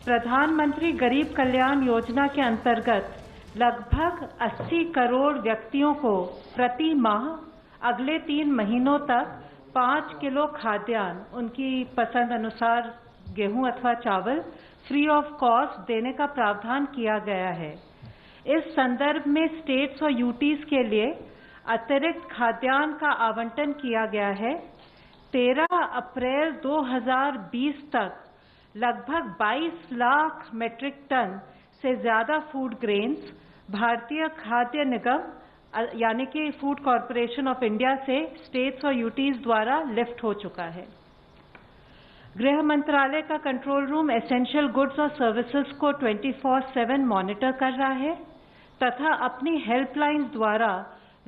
प्रधानमंत्री गरीब कल्याण योजना के अंतर्गत लगभग 80 करोड़ व्यक्तियों को प्रति माह अगले 3 महीनों तक 5 किलो खाद्यान्न, उनकी पसंद अनुसार गेहूं अथवा चावल, फ्री ऑफ कॉस्ट देने का प्रावधान किया गया है। इस संदर्भ में स्टेट्स और यूटीज के लिए अतिरिक्त खाद्यान्न का आवंटन किया गया है। 13 अप्रैल 2020 तक लगभग 22 लाख मेट्रिक टन से ज्यादा फूड ग्रेन्स भारतीय खाद्य निगम यानी कि फूड कॉरपोरेशन ऑफ इंडिया से स्टेट्स और यूटीज द्वारा लिफ्ट हो चुका है। गृह मंत्रालय का कंट्रोल रूम एसेंशियल गुड्स और सर्विसेज को 24/7 मॉनिटर कर रहा है तथा अपनी हेल्पलाइन द्वारा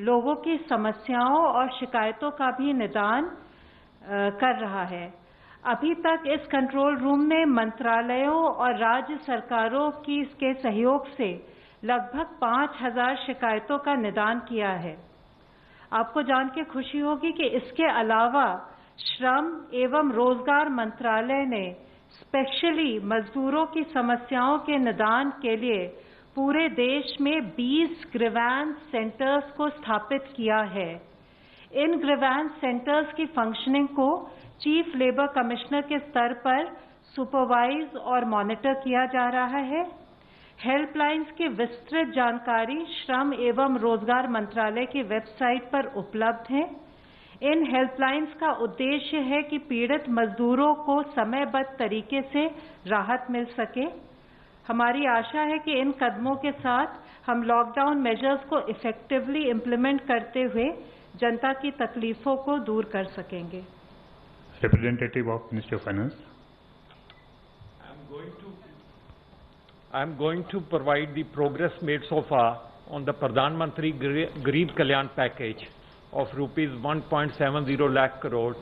लोगों की समस्याओं और शिकायतों का भी निदान कर रहा है। अभी तक इस कंट्रोल रूम ने मंत्रालयों और राज्य सरकारों के सहयोग से लगभग 5000 शिकायतों का निदान किया है। आपको जान के खुशी होगी कि इसके अलावा श्रम एवं रोजगार मंत्रालय ने स्पेशली मजदूरों की समस्याओं के निदान के लिए पूरे देश में 20 ग्रीवेंस सेंटर्स को स्थापित किया है। इन ग्रीवेंस सेंटर्स की फंक्शनिंग को चीफ लेबर कमिश्नर के स्तर पर सुपरवाइज और मॉनिटर किया जा रहा है। हेल्पलाइंस की विस्तृत जानकारी श्रम एवं रोजगार मंत्रालय की वेबसाइट पर उपलब्ध है। इन हेल्पलाइंस का उद्देश्य है कि पीड़ित मजदूरों को समयबद्ध तरीके से राहत मिल सके। हमारी आशा है कि इन कदमों के साथ हम लॉकडाउन मेजर्स को इफेक्टिवली इम्प्लीमेंट करते हुए जनता की तकलीफों को दूर कर सकेंगे। Representative of Ministry of Finance. I am going to provide the progress made so far on the Pradhan Mantri Garib Kalyan package of rupees 1.70 lakh crore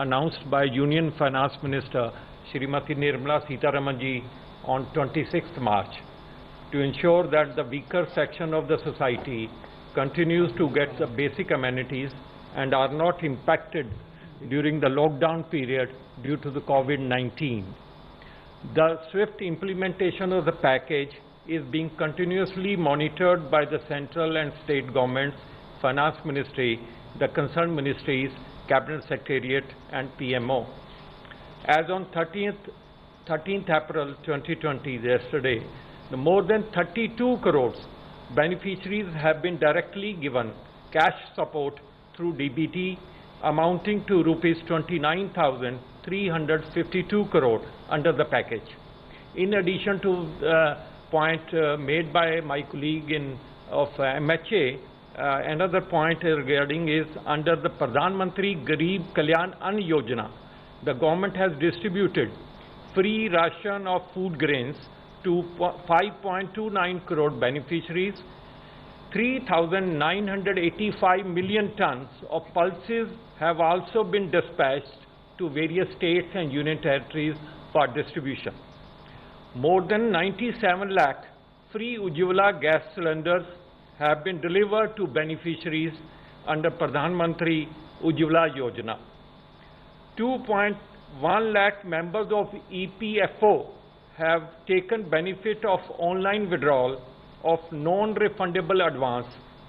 announced by Union Finance Minister Shrimati Nirmala Sitharaman ji on 26th March to ensure that the weaker section of the society continues to get the basic amenities and are not impacted during the lockdown period due to the COVID-19. The swift implementation of the package is being continuously monitored by the central and state governments, finance ministry, the concerned ministries, cabinet secretariat and PMO. As on 13th April 2020, yesterday, more than 32 crores beneficiaries have been directly given cash support through DBT amounting to rupees 29,352 crore under the package. In addition to the point made by my colleague of MHA, another point regarding is under the Pradhan Mantri Garib Kalyan Ann Yojana, the government has distributed free ration of food grains to 5.29 crore beneficiaries. 3,985 million tons of pulses have also been dispatched to various states and union territories for distribution. More than 97 lakh free Ujjwala gas cylinders have been delivered to beneficiaries under Pradhan Mantri Ujjwala Yojana. 2.1 lakh members of EPFO have taken benefit of online withdrawal of non-refundable advance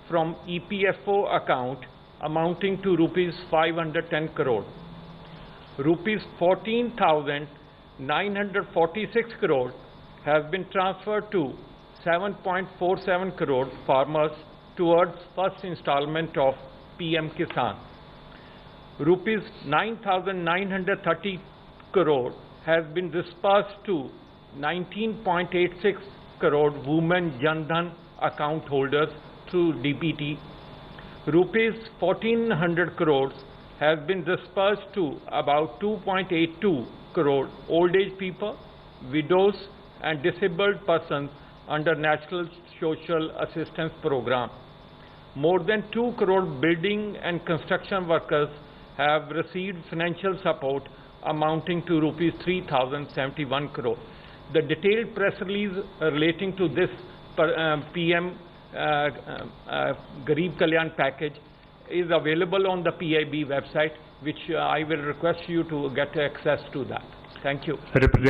from EPFO account amounting to rupees 510 crore. Rupees 14,946 crore have been transferred to 7.47 crore farmers towards first installment of PM Kisan. Rupees 9,930 crore has been disbursed to 19.86 crore women Jan Dhan account holders through DBT. Rupees 1,400 crores has been disbursed to about 2.82 crore old age people, widows and disabled persons under National Social Assistance Program. More than 2 crore building and construction workers have received financial support amounting to rupees 3,071 crore. The detailed press release relating to this PM Garib Kalyan package is available on the PIB website, which I will request you to get access to that. Thank you.